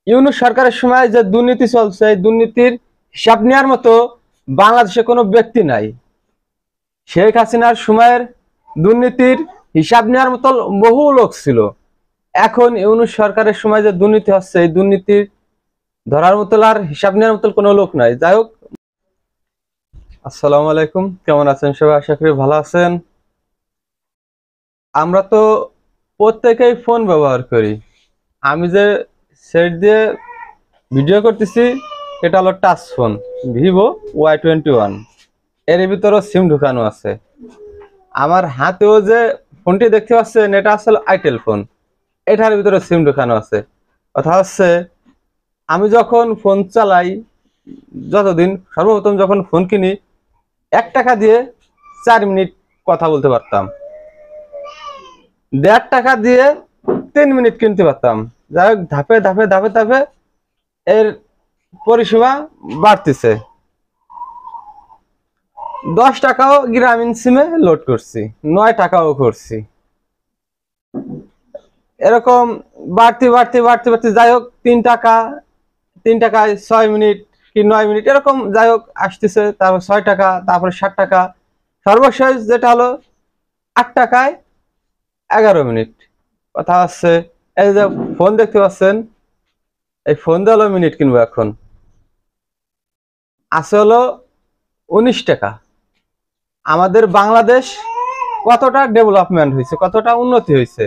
ইউনূস সরকারের সময় যে দুর্নীতি চলছে, এই দুর্নীতির হিসাব নেওয়ার মতো বাংলাদেশে কোনো ব্যক্তি নাই। শেখ হাসিনার সময়ের দুর্নীতির হিসাব নেওয়ার মতো বহু লোক ছিল। এখন ইউনূস সরকারের সময় যে দুর্নীতি হচ্ছে, এই দুর্নীতির ধরার মতো আর হিসাব নেওয়ার মতো কোনো লোক নাই। যাই হোক, আসসালামু আলাইকুম, কেমন আছেন সবাই? আশা করি ভালো আছেন। আমরা তো প্রত্যেকেই ফোন ব্যবহার করি। আমি যে সেট দিয়ে ভিডিও করতেছি, এটা হলো টাচ ফোন, ভিভো Y21। এর ভিতরেও সিম ঢুকানো আছে। আমার হাতেও যে ফোনটি দেখতে পাচ্ছেন, এটা আসলে আইটেল ফোন, এটার ভিতরে সিম ঢুকানো আছে। কথা হচ্ছে, আমি যখন ফোন চালাই, যতদিন সর্বপ্রথম যখন ফোন কিনি, 1 টাকা দিয়ে 4 মিনিট কথা বলতে পারতাম, 1.5 টাকা দিয়ে 3 মিনিট কিনতে পারতাম। যাই হোক, ধাপে ধাপে ধাপে ধাপে এর পরিষেবা বাড়তেছে। 10 টাকাও গ্রামীণ সিমে লোড করছি, 9 টাকাও করছি, এরকম বাড়তে বাড়তে বাড়তে বাড়তে যাই হোক 3 টাকা, 3 টাকায় 6 মিনিট কি 9 মিনিট এরকম যাই হোক আসতেছে। তারপর 6 টাকা, তারপরে 7 টাকা, সর্বশেষ যেটা হলো 8 টাকায় 11 মিনিট। কথা হচ্ছে, এই যে ফোন দেখতে পাচ্ছেন, এই ফোন দিয়ে হলো মিনিট কিনবো এখন, আছে হলো 19 টাকা। আমাদের বাংলাদেশ কতটা ডেভেলপমেন্ট হয়েছে, কতটা উন্নতি হয়েছে,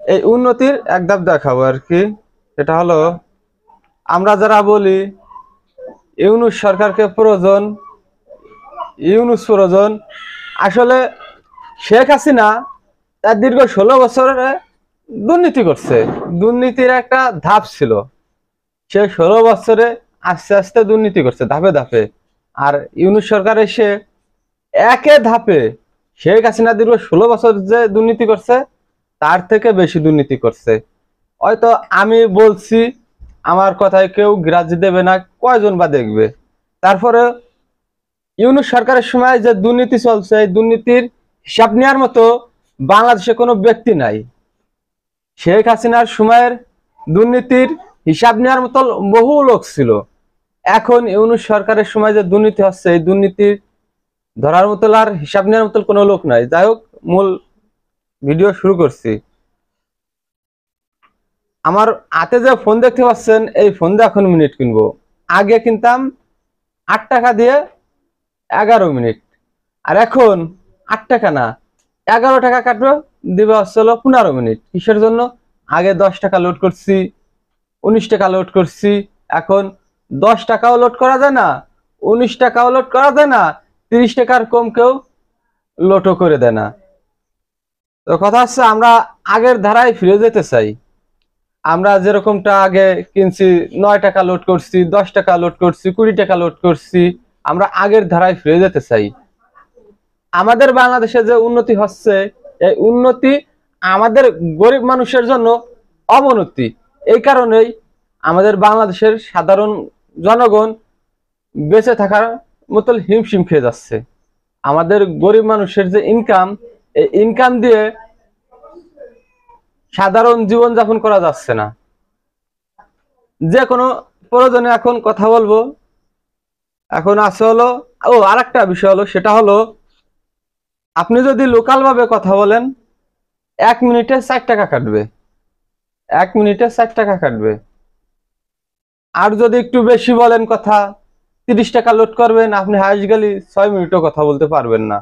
এই উন্নতির এক ধাপ দেখাবো আর কি। সেটা হলো, আমরা যারা বলি ইউনূস সরকারকে প্রয়োজন, ইউনূস প্রয়োজন, আসলে শেখ হাসিনা তার দীর্ঘ 16 বছরে দুর্নীতি করছে। দুর্নীতির একটা ধাপ ছিল, সে 16 বছরে আস্তে আস্তে দুর্নীতি করছে ধাপে ধাপে। আর ইউনূস সরকার এসে একে ধাপে শেখ হাসিনা দীর্ঘ 16 বছর যে দুর্নীতি করছে, তার থেকে বেশি দুর্নীতি করছে। হয়তো আমি বলছি, আমার কথায় কেউ গ্রাহ্য দেবে না, কয়জন বা দেখবে। তারপরে ইউনূস সরকারের সময় যে দুর্নীতি চলছে, এই দুর্নীতির হিসাব নেওয়ার মতো বাংলাদেশে কোনো ব্যক্তি নাই। শেখ হাসিনার সময়ের দুর্নীতির হিসাব নেওয়ার মতো বহু লোক ছিল। এখন ইউনূস সরকারের সময় যে দুর্নীতি হচ্ছে, এই দুর্নীতির ধরার মতো আর হিসাব নেওয়ার মতো কোনো লোক নাই। যাই হোক, মূল ভিডিও শুরু করছি। আমার হাতে যে ফোন দেখতে পাচ্ছেন, এই ফোন দিয়ে এখন মিনিট কিনবো। আগে কিনতাম 8 টাকা দিয়ে 11 মিনিট, আর এখন 8 টাকা না, 11 টাকা কাটবে, দিবে হচ্ছে হলো 15 মিনিট। কিসের জন্য? আগে 10 টাকা লোড করছি, 19 টাকা লোড করছি, এখন 10 টাকাও লোড করা যায় না, 19 টাকাও লোড করা যায় না, 30 টাকার কম কেউ লোডও করে দেয় না। তো কথা হচ্ছে, আমরা আগের ধারায় ফিরে যেতে চাই। আমরা যেরকমটা আগে কিনছি, 9 টাকা লোড করছি, 10 টাকা লোড করছি, 20 টাকা লোড করছি, আমরা আগের ধারায় ফিরে যেতে চাই। আমাদের বাংলাদেশে যে উন্নতি হচ্ছে, এই উন্নতি আমাদের গরিব মানুষের জন্য অবনতি। এই কারণেই আমাদের বাংলাদেশের সাধারণ জনগণ বেঁচে থাকার মতো হিমশিম খেয়ে যাচ্ছে। আমাদের গরিব মানুষের যে ইনকাম, এই ইনকাম দিয়ে সাধারণ জীবন যাপন করা যাচ্ছে না। যে কোনো প্রয়োজনে এখন কথা বলবো। এখন আছে হলো, আরেকটা বিষয় হলো, সেটা হলো, আপনি যদি লোকাল ভাবে কথা বলেন, 1 মিনিটে 4 টাকা কাটবে, 1 মিনিটে 4 টাকা কাটবে। আর যদি একটু বেশি বলেন কথা, 30 টাকা লোড করবেন, আপনি হাইস গেলে 6 মিনিটও কথা বলতে পারবেন না।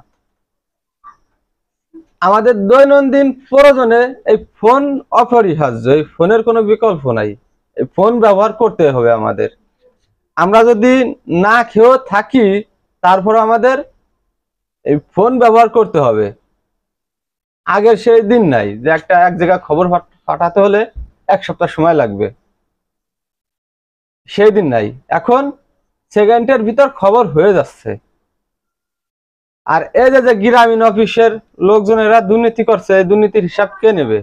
আমাদের দৈনন্দিন প্রয়োজনে এই ফোন অপরিহার্য, এই ফোনের কোনো বিকল্প নাই, এই ফোন ব্যবহার করতে হবে আমাদের। আমরা যদি না খেয়েও থাকি, তারপর আমাদের এই ফোন ব্যবহার করতে হবে। আগের সেই দিন নাই যে এক জায়গায় খবর পাঠাতে হলে 1 সপ্তাহ সময় লাগবে, সেই দিন নাই। এখন সেকেন্ডের ভিতর খবর হয়ে যাচ্ছে। আর এই যে গ্রামীণ অফিসের লোকজনেরা দুর্নীতি করছে, এই দুর্নীতির হিসাব কে নেবে?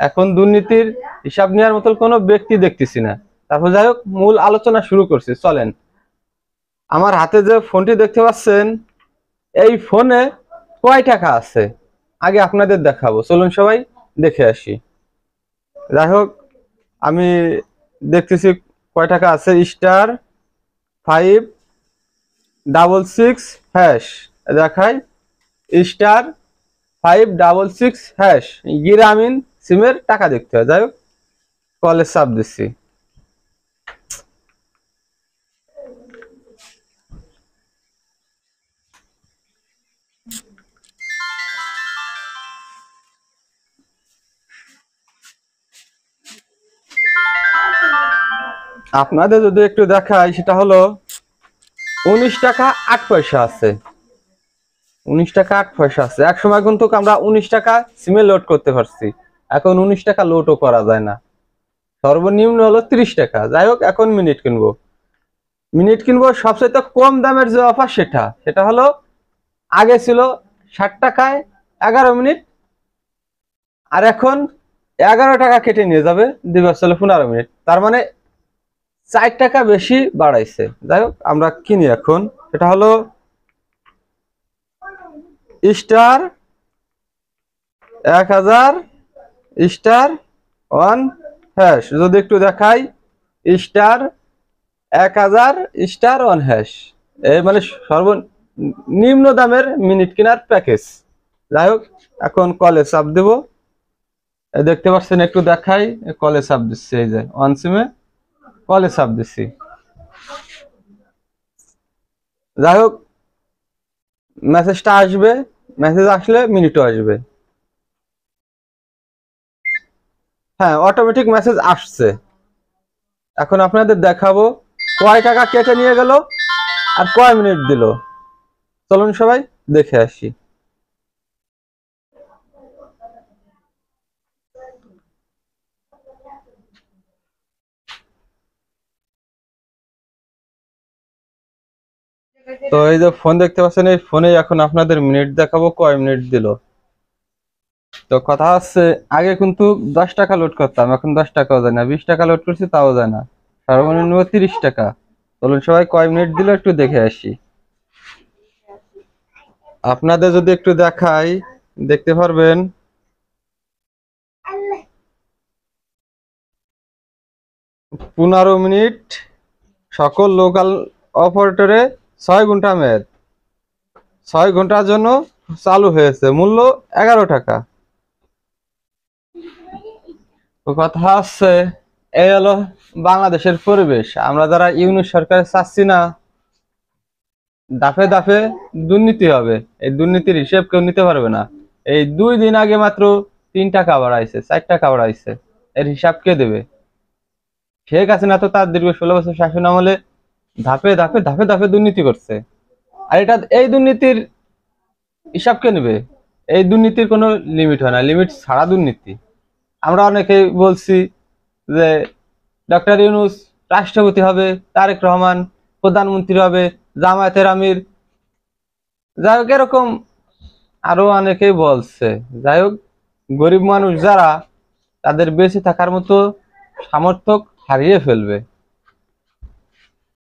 এখন দুর্নীতির হিসাব নেওয়ার মতো কোনো ব্যক্তি দেখতেছি না। তারপর যাই হোক, মূল আলোচনা শুরু করছি, চলেন। আমার হাতে যে ফোনটি দেখতে পাচ্ছেন, এই ফোনে কয় টাকা আছে আগে আপনাদের দেখাবো, চলুন সবাই দেখে আসি। যাই হোক, আমি দেখতেছি কয় টাকা আছে। *566# দেখাই। *566# গ্রামীণ সিমের টাকা দেখতে হয়। যাই হোক, কলের চাপ দিচ্ছি। আপনাদের যদি একটু দেখাই, সেটা হলো 19 টাকা 8 পয়সা আছে। 19 টাকা 8 পয়সা আছে। এক সময় কিন্তু আমরা 19 টাকা সিমে লোড করতে পারছি, এখন 19 টাকা লোডও করা যায় না। সর্বনিম্ন হলো 30 টাকা। যাই হোক, এখন মিনিট কিনবো সবচেয়ে কম দামের যে অফার, সেটা হলো আগে ছিল 60 টাকায় 11 মিনিট, আর এখন 11 টাকা কেটে নিয়ে যাবে, দিবে আসলে 15 মিনিট। তার মানে 4 টাকা বেশি বাড়াইছে। যাই হোক, আমরা কিনি এখন। সেটা হলো *1000*1#। যদি একটু দেখাই, *1000*1#। এই মানে সর্বনিম্ন দামের মিনিট কেনার প্যাকেজ। যাই হোক, এখন কলে চাপ দেব। দেখতে পাচ্ছেন, একটু দেখাই, কলে চাপ দিচ্ছি। এই যে অন সিমে কলে চাপ দিচ্ছি। যাই হোক, মেসেজটা আসবে, মেসেজ আসলে মিনিটও আসবে। হ্যাঁ, অটোমেটিক মেসেজ আসছে। এখন আপনাদের দেখাবো কয় টাকা কেটে নিয়ে গেল আর কয় মিনিট দিল। চলুন সবাই দেখে আসি। তো এই যে ফোন দেখতে পাচ্ছেন, এই ফোনে এখন আপনাদের মিনিট দেখাবো কয় মিনিট দিল। তো কথা হচ্ছে, আগে কিন্তু 10 টাকা লোড করতাম, এখন 10 টাকাও যায় না। 20 টাকা লোড করছি, তাও যায় না। সর্বনিম্ন 30 টাকা। চলুন সবাই কয় মিনিট দিল একটু দেখে আসি। আপনাদের যদি একটু দেখাই, দেখতে পারবেন 15 মিনিট। সকল লোকাল অপারেটরে 6 ঘন্টা মেয়াদ, 6 ঘন্টার জন্য চালু হয়েছে। মূল্য 11 টাকা। তো কথা হচ্ছে, এই হলো বাংলাদেশের পরিবেশ। আমরা যারা ইউনিট সরকার চাচ্ছি না দাফে দাফে দুর্নীতি হবে, এই দুর্নীতির হিসেব কেউ নিতে পারবে না। এই 2 দিন আগে মাত্র 3 টাকা বাড়াইছে, 4 টাকা বাড়াইছে, এর হিসাব কে দেবে? শেখ হাসিনা তো তার দীর্ঘ 16 বছর শাসন আমলে ধাপে ধাপে ধাপে ধাপে দুর্নীতি করছে। আর এই দুর্নীতির হিসাব কে নেবে? এই দুর্নীতির কোনো লিমিট হয় না, লিমিট ছাড়া দুর্নীতি। আমরা অনেকেই বলছি যে ডক্টর ইউনূস রাষ্ট্রপতি হবে, তারেক রহমান প্রধানমন্ত্রী হবে, জামায়াতের আমির। যাই হোক, এরকম আরো অনেকেই বলছে। যাই হোক, গরিব মানুষ যারা, তাদের বেঁচে থাকার মতো সামর্থ্য হারিয়ে ফেলবে।